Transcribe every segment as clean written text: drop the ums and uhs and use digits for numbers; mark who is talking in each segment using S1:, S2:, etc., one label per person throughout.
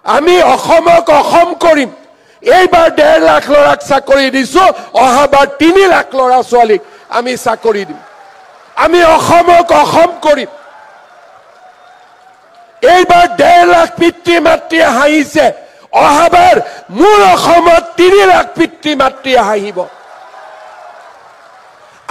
S1: আমি অসমক অসম কৰিম এইবাৰ 1.5 লাখ ল'ৰাক চাকৰি দিছো অহাবাৰ 3 লাখ ল'ৰা ছোৱালীক আমি চাকৰি দিম আমি অসমক অসম কৰিম এইবাৰ 1.5 লাখ পিতৃ মাতৃ হাঁহিছে অহাবাৰ মোৰ অসমত 3 লাখ পিতৃ মাতৃ হাঁহিব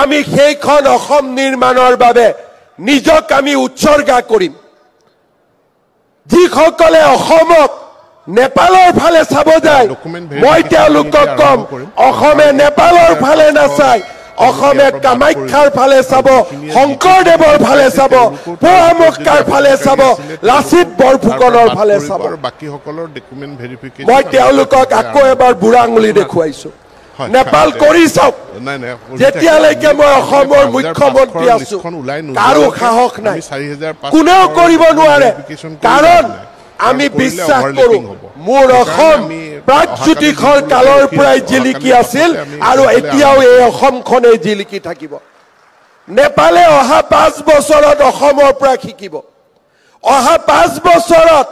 S1: আমি সেইখন অসম নিৰ্মাণৰ বাবে নিজক আমি উৎসৰ্গা কৰিম যিসকলে অসমক নেপালৰ ফালে চাব যায় মই তেওঁলোকক কম অসমে নেপালৰ ফালে নাচায় অসমে কামাখ্যাৰ ফালে চাব শংকৰদেৱৰ ফালে চাব পৰামক্কাৰ ফালে চাব লাচিত বৰফুকনৰ ফালে চাব
S2: বাকিসকলৰ ডকুমেন্ট ভেৰিফিকেশ্যন
S1: মই তেওঁলোকক আকৌ এবাৰ বুঢ়া আঙুলি দেখুৱাইছো নেপাল কৰি চাওক যেতিয়ালৈকে মই অসমৰ মুখ্যমন্ত্ৰী আছো কাৰো সাহস নাই কোনেও কৰিব নোৱাৰে কাৰণ আমি বিশ্বাস কৰো মোৰ অসম প্ৰাগজ্যোতিষৰ কালৰ পৰাই জিলিকি আছিল আৰু এতিয়াও এই অসমখনে জিলিকি থাকিব নেপালে অহা 5 বছৰত অসমৰ পৰা শিকিব অহা 5 বছৰত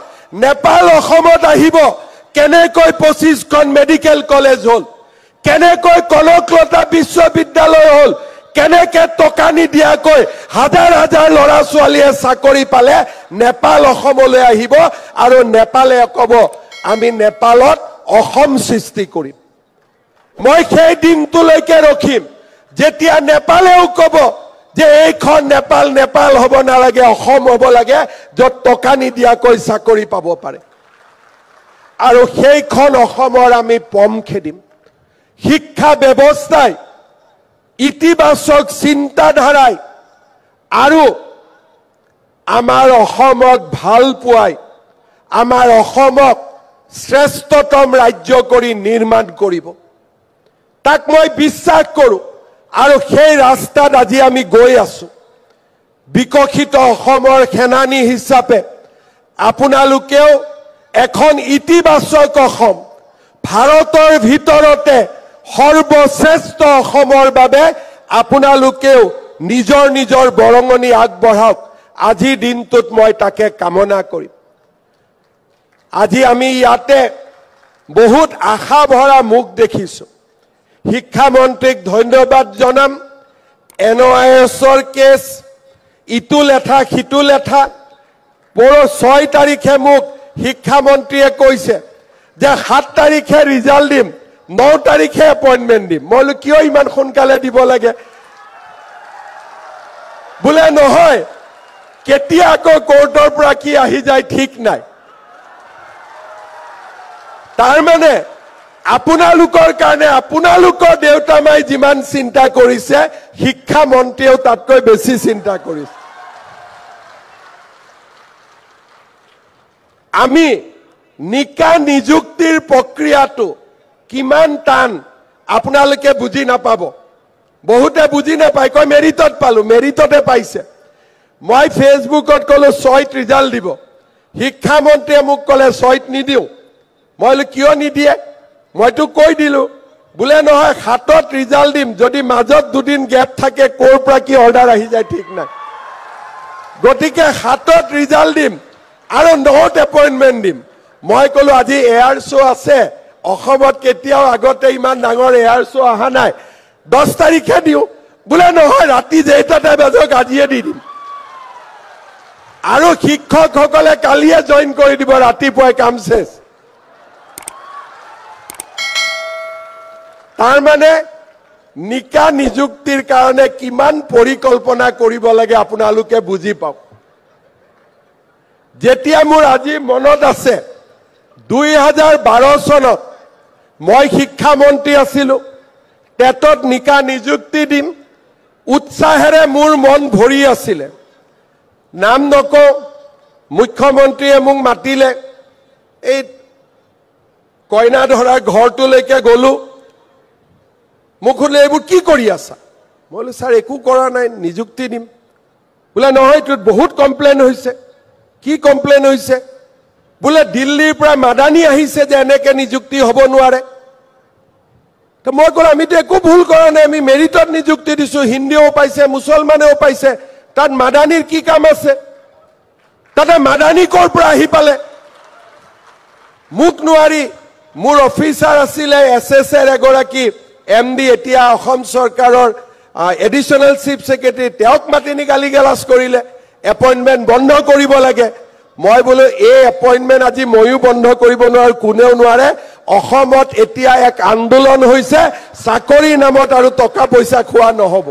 S1: নেপাল অসমত আহিব কেনেকৈ 25খন মেডিকেল কলেজ হ'ল কেনেকৈ কনকলতা বিশ্ববিদ্যালয় হ'ল কেনেকৈ টকা নিদিয়াকৈ হাজাৰ হাজাৰ ল'ৰা ছোৱালীয়ে চাকৰি পালে নেপাল অসমলৈ আহিব আৰু নেপালে ক'ব আমি নেপালত অসম সৃষ্টি কৰিম মই সেই দিনটোলৈকে ৰখিম যেতিয়া নেপালেও ক'ব যে এইখন নেপাল নেপাল হ'ব নালাগে অসম হ'ব লাগে য'ত টকা নিদিয়াকৈ চাকৰি পাব পাৰে আৰু সেইখন অসমৰ আমি পম খেদিম শিক্ষা ব্যৱস্থাই ইতিবাচক চিন্তাধাৰাই আৰু আমাৰ অসমক ভাল পোৱাই আমাৰ অসমক শ্ৰেষ্ঠতম ৰাজ্য কৰি নিৰ্মাণ কৰিব তাক মই বিশ্বাস কৰোঁ আৰু সেই ৰাস্তাত আজি আমি গৈ আছো বিকশিত অসমৰ সেনানী হিচাপে আপোনালোকেও এখন ইতিবাচক অসম ভাৰতৰ ভিতৰতে সৰ্বশ্ৰেষ্ঠ অসমৰ বাবে আপোনালোকেও নিজৰ নিজৰ বৰঙণি আগবঢ়াওক আজি দিনটোত মই তাকে কামনা কৰিম আজি আমি ইয়াতে বহুত আশা ভৰা মুখ দেখিছো শিক্ষামন্ত্ৰীক ধন্যবাদ জনাম NOISৰ কেছ ইটো লেঠা সিটো লেঠা 6 তাৰিখে মোক শিক্ষামন্ত্ৰীয়ে কৈছে যে 7 তাৰিখে ৰিজাল্ট দিম 9 তাৰিখে এপইন্টমেন্ট দিম মই কিয় ইমান সোনকালে দিব লাগে বোলে নহয় কেতিয়া আকৌ কোৰ্টৰ পৰা কি আহি যায় ঠিক নাই তাৰ মানে আপোনালোকৰ কাৰণে আপোনালোকৰ দেউতামাই যিমান চিন্তা কৰিছে শিক্ষা মন্ত্ৰীও তাতকৈ বেছি চিন্তা কৰিছে আমি নিকা নিযুক্তিৰ প্ৰক্ৰিয়াটো কিমান টান আপোনালোকে বুজি নাপাব বহুতে বুজি নাপায় কয় মেৰিটত পালো মেৰিটতে পাইছে মই ফেসবুকত কলো 6ত ৰিজাল্ট দিব শিক্ষা মন্ত্ৰীয়ে মোক ক'লে 6ত নিদিও মই কিয় নিদিয়ে মইতো কৈ দিলো বোলে নহয় 7ত ৰিজাল্ট দিম যদি মাজত দুদিন গ্যাপ থাকে কোৰ পৰা কি অৰ্ডাৰ আহি যায় ঠিক নাই গতিকে 7ত ৰিজাল্ট দিম আৰু 9ত এপইন্টমেন্ট দিম মই কলো আজি এয়াৰ শো আছে অসমত কেতিয়াও আগতে ইমান ডাঙৰ এয়াৰ শো আহা নাই 10 তাৰিখে দিও বোলে নহয় ৰাতি যেইটাতে বাজক আজিয়ে দি দিম আৰু শিক্ষকসকলে কালিয়ে জয়েন কৰি দিব ৰাতিপুৱাই কাম শেষ তাৰ মানে নিকা নিযুক্তিৰ কাৰণে কিমান পৰিকল্পনা কৰিব লাগে আপোনালোকে বুজি পাওক যেতিয়া মোৰ আজি মনত আছে 2012 চনত মই শিক্ষা মন্ত্ৰী আছিলো টেটত নিকা নিযুক্তি দিম উৎসাহেৰে মোৰ মন ভৰি আছিল নাম নকওঁ মুখ্যমন্ত্ৰীয়ে মোক মাতিলে এই কইনা ধৰা ঘৰটোলৈকে গলো মোক সুধিলে এইবোৰ কি কৰি আছা মই বোলো ছাৰ একো কৰা নাই নিযুক্তি দিম বোলে নহয় তোৰ বহুত কমপ্লেইন হৈছে কি কমপ্লেইন হৈছে বোলে দিল্লীৰ পৰা মাদানী আহিছে যে এনেকে নিযুক্তি হ'ব নোৱাৰে তো মই ক'লো আমিতো একো ভুল কৰা নাই আমি মেৰিটত নিযুক্তি দিছো হিন্দীও পাইছে মুছলমানেও পাইছে তাত মাদানীৰ কি কাম আছে তাতে মাদানী কৰ পৰা আহি পালে মোক নোৱাৰি মোৰ অফিচাৰ আছিলে এছএছৰ এগৰাকী এমডি এতিয়া অসম চৰকাৰৰ এডিশনাল চিফ সেক্ৰেটাৰী তেওঁক মাতিনি গালি গালাজ কৰিলে এপইন্টমেন্ট বন্ধ কৰিব লাগে মই বলো এই এপইন্টমেন্ট আজি ময়ো বন্ধ কৰিব নোৱাৰো কোনেও নোৱাৰে অসমত এতিয়া এক আন্দোলন হৈছে চাকৰি নামত আৰু টকা পইচা খোৱা নহব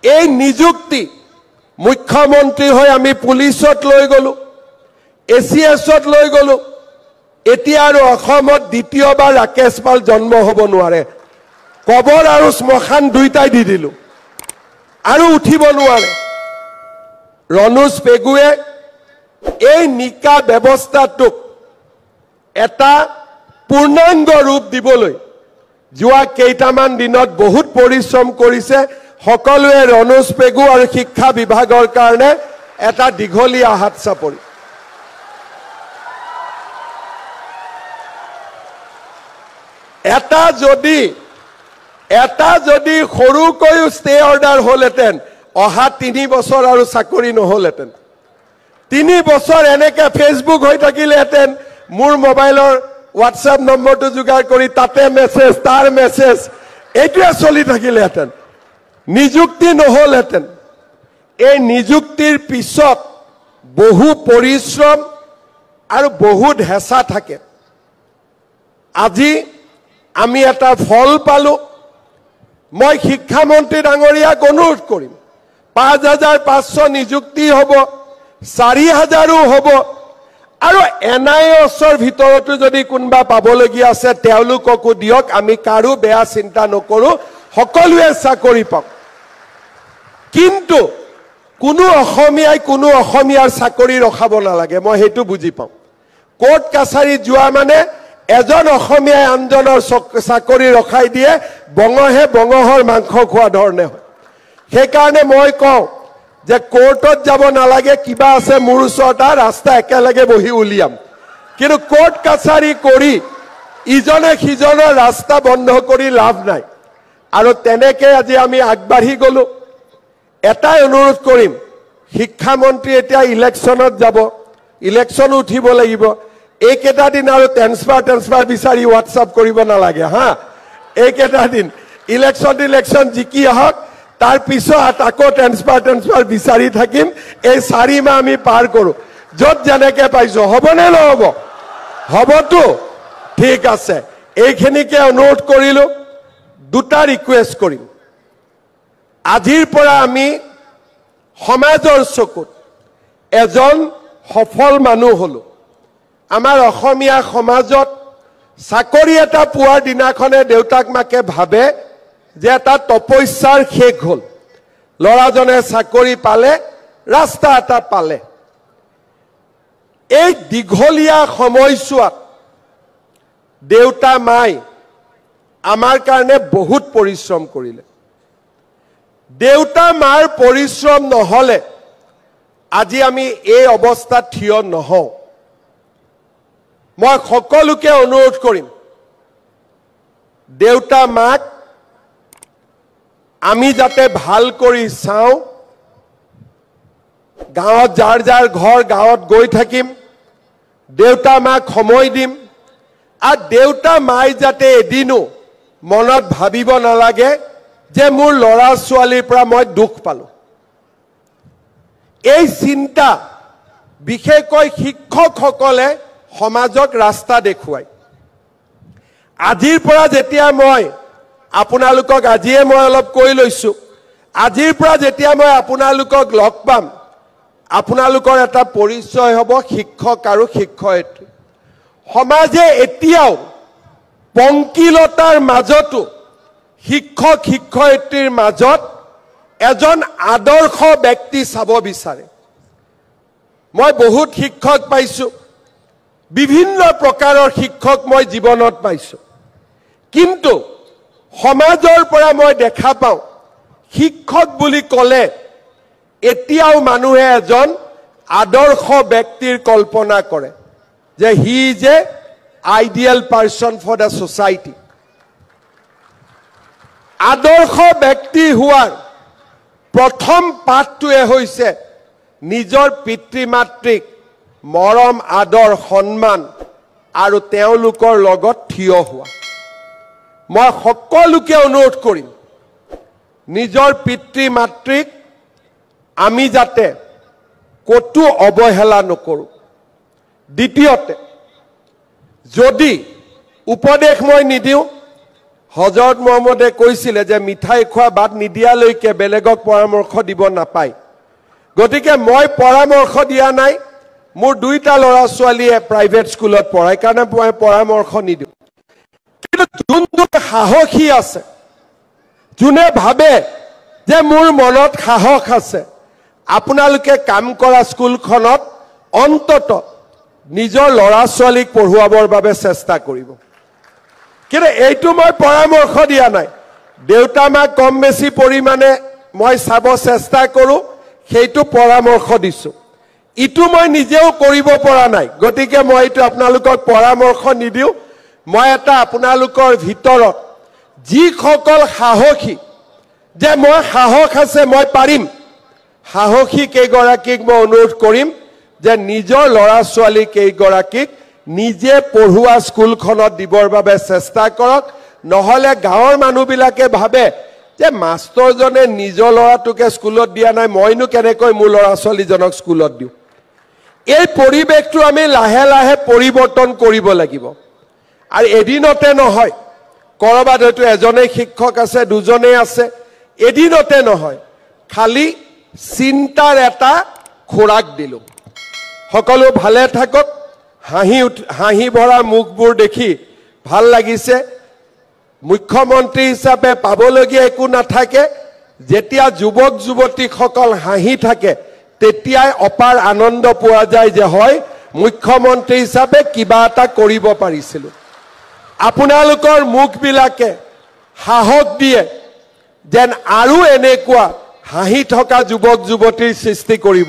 S1: এই নিযুক্তি মুখ্যমন্ত্ৰী হৈ আমি পুলিচত লৈ গলো এসিএছত লৈ গলো এতিয়া আৰু অসমত দ্বিতীয়বাৰ ৰাকেশ পাল জন্ম হ'ব নোৱাৰে কবৰ আৰু স্মশান দুইটাই দি দিলো আৰু উঠিব নোৱাৰে ৰনোজ পেগুৱে এই নিকা ব্যৱস্থাটোক এটা পূৰ্ণাংগ ৰূপ দিবলৈ যোৱা কেইটামান দিনত বহুত পৰিশ্ৰম কৰিছে সকলোৱে ৰনোজ পেগু আৰু শিক্ষা বিভাগৰ কাৰণে এটা দীঘলীয়া হাত চাপৰি এটা যদি সৰুকৈ ষ্টে অৰ্ডাৰ হলহেতেন অহা 3 বছৰ আৰু চাকৰি নহলহেতেন 3 বছৰ এনেকে ফেসবুক হৈ থাকিলেহেতেন মোৰ মোবাইলৰ হোৱাটছআপ নম্বৰটো যোগাৰ কৰি তাতে মেছেজ তাৰ মেছেজ এইটোৱে চলি থাকিলেহেতেন নিযুক্তি নহলহেতেন এই নিযুক্তিৰ পিছত বহু পৰিশ্ৰম আৰু বহুত হেঁচা থাকে আজি আমি এটা ফল পালো মই শিক্ষামন্ত্ৰী ডাঙৰীয়াক অনুৰোধ কৰিম 5500 নিযুক্তি হ'ব 4000ও হ'ব আৰু এনআইএছৰ ভিতৰতো যদি কোনবা পাবলগীয়া আছে তেওঁলোককো দিয়ক আমি কাৰো বেয়া চিন্তা নকৰো সকলোৱে চাকৰি পাওক কিন্তু কোনো অসমীয়াৰ চাকৰি ৰখাব নালাগে মই হেতু বুজি পাওঁ কোৰ্ট কাছাৰী যোৱা মানে এজন অসমীয়াই আনজনৰ চাকৰি ৰখাই দিয়ে বঙহৰ মাংস খোৱা ধৰণে হয় সেইকাৰণে মই কওঁ যে কোৰ্টত যাব নালাগে কিবা আছে মোৰ ওচৰত ৰাস্তা একেলগে বহি উলিয়াম কিন্তু কোৰ্ট কাছাৰী কৰি ইজনে সিজনৰ ৰাস্তা বন্ধ কৰি লাভ নাই আৰু তেনেকে আজি আমি আগবাঢ়ি গলো এটাই অনুৰোধ কৰিম শিক্ষামন্ত্ৰী এতিয়া ইলেকশ্যনত যাব ইলেকশ্যন উঠিব লাগিব এইকেইটা দিন আৰু ট্ৰেন্সফাৰ বিচাৰি হোৱাটছআপ কৰিব নালাগে হা এইকেইটা দিন ইলেকশ্যন জিকি আহক তাৰ পিছত আকৌ ট্ৰেন্সফাৰ বিচাৰি থাকিম এই 4 মাহ আমি পাৰ কৰো যত যেনেকে পাইছো হবনে নহব হবতো ঠিক আছে এইখিনিকে অনুৰোধ কৰিলো দুটা ৰিকুৱেষ্ট কৰিম আজিৰ পৰা আমি সমাজৰ চকুত এজন সফল মানুহ হলো আমাৰ অসমীয়া সমাজত চাকৰি এটা পোৱাৰ দিনাখনে দেউতাক মাকে ভাবে যে এটা তপস্যাৰ শেষ হল লৰাজনে চাকৰি পালে ৰাস্তা এটা পালে এই দীঘলীয়া সময়ছোৱাত দেউতা মাই আমাৰ কাৰণে বহুত পৰিশ্ৰম কৰিলে দেউতা মাৰ পৰিশ্ৰম নহলে আজি আমি এই অৱস্থাত থিয় নহওঁ মই সকলোকে অনুৰোধ কৰিম দেউতা মাক আমি যাতে ভাল কৰি চাওঁ গাঁৱত যাৰ ঘৰ গাঁৱত গৈ থাকিম দেউতা মাক সময় দিম আৰু দেউতা মাই যাতে এদিনো মনত ভাবিব নালাগে যে মোৰ লৰা ছোৱালীৰ পৰা মই দুখ পালো এই চিন্তা বিশেষকৈ শিক্ষকসকলে সমাজক ৰাস্তা দেখুৱাই আজিৰ পৰা যেতিয়া মই আপোনালোকক আজিয়ে মই অলপ কৈ লৈছো আজিৰ পৰা যেতিয়া মই আপোনালোকক লগ পাম আপোনালোকৰ এটা পৰিচয় হ'ব শিক্ষক আৰু শিক্ষয়িত্ৰী সমাজে এতিয়াও পংকিলতাৰ মাজতো শিক্ষক শিক্ষয়িত্ৰীৰ মাজত এজন আদৰ্শ ব্যক্তি চাব বিচাৰে মই বহুত শিক্ষক পাইছো বিভিন্ন প্ৰকাৰৰ শিক্ষক মই জীৱনত পাইছো কিন্তু সমাজৰ পৰা মই দেখা পাওঁ শিক্ষক বুলি ক'লে এতিয়াও মানুহে এজন আদৰ্শ ব্যক্তিৰ কল্পনা কৰে যে he is a ideal person for the society আদৰ্শ ব্যক্তি হোৱাৰ প্ৰথম পাঠটোৱে হৈছে নিজৰ পিতৃ মাতৃক মৰম আদৰ সন্মান আৰু তেওঁলোকৰ লগত থিয় হোৱা মই সকলোকে অনুৰোধ কৰিম নিজৰ পিতৃ মাতৃক আমি যাতে কতো অবহেলা নকৰো দ্বিতীয়তে যদি উপদেশ মই নিদিও হযৰত মোহাম্মদে কৈছিলে যে মিঠাই খোৱা বাদ নিদিয়ালৈকে বেলেগক পৰামৰ্শ দিব নাপায় গতিকে মই পৰামৰ্শ দিয়া নাই মোৰ দুইটা ল'ৰা ছোৱালীয়ে প্ৰাইভেট স্কুলত পঢ়ায় কাৰণে মই পৰামৰ্শ নিদিও কিন্তু যোনটো সাহসী আছে যোনে ভাবে যে মোৰ মনত সাহস আছে আপোনালোকে কাম কৰা স্কুলখনত অন্তত নিজৰ ল'ৰা ছোৱালীক পঢ়ুৱাবৰ বাবে চেষ্টা কৰিব কিন্তু এইটো মই পৰামৰ্শ দিয়া নাই দেউতা মা কম বেছি পৰিমাণে মই চাব চেষ্টা কৰো সেইটো পৰামৰ্শ দিছো ইটো মই নিজেও কৰিব পৰা নাই গতিকে মই এইটো আপোনালোকক পৰামৰ্শ নিদিও মই এটা আপোনালোকৰ ভিতৰত যি সকল সাহসী যে মই সাহস আছে মই পাৰিম সাহসী কেইগৰাকীক মই অনুৰোধ কৰিম যে নিজৰ ল'ৰা ছোৱালী কেইগৰাকীক নিজে পঢ়ুৱা স্কুলখনত দিবৰ বাবে চেষ্টা কৰক নহলে গাঁৱৰ মানুহবিলাকে ভাবে যে মাষ্টৰজনে নিজৰ ল'ৰাটোকে স্কুলত দিয়া নাই মইনো কেনেকৈ মোৰ ল'ৰা ছোৱালীজনক স্কুলত দিও এই পৰিবেশটো আমি লাহে লাহে পৰিৱৰ্তন কৰিব লাগিব আৰু এদিনতে নহয় কৰবাত হয়তো এজনেই শিক্ষক আছে দুজনেই আছে এদিনতে নহয় খালি চিন্তাৰ এটা খোৰাক দিলো সকলো ভালে থাকক হাঁহি ভৰা মুখবোৰ দেখি ভাল লাগিছে মুখ্যমন্ত্ৰী হিচাপে পাবলগীয়া একো নাথাকে যেতিয়া যুৱক যুৱতীসকল হাঁহি থাকে তেতিয়াই অপাৰ আনন্দ পোৱা যায় যে হয় মুখ্যমন্ত্ৰী হিচাপে কিবা এটা কৰিব পাৰিছিলো আপোনালোকৰ মুখবিলাকে সাহস দিয়ে যেন আৰু এনেকুৱা হাঁহি থকা যুৱক যুৱতীৰ সৃষ্টি কৰিব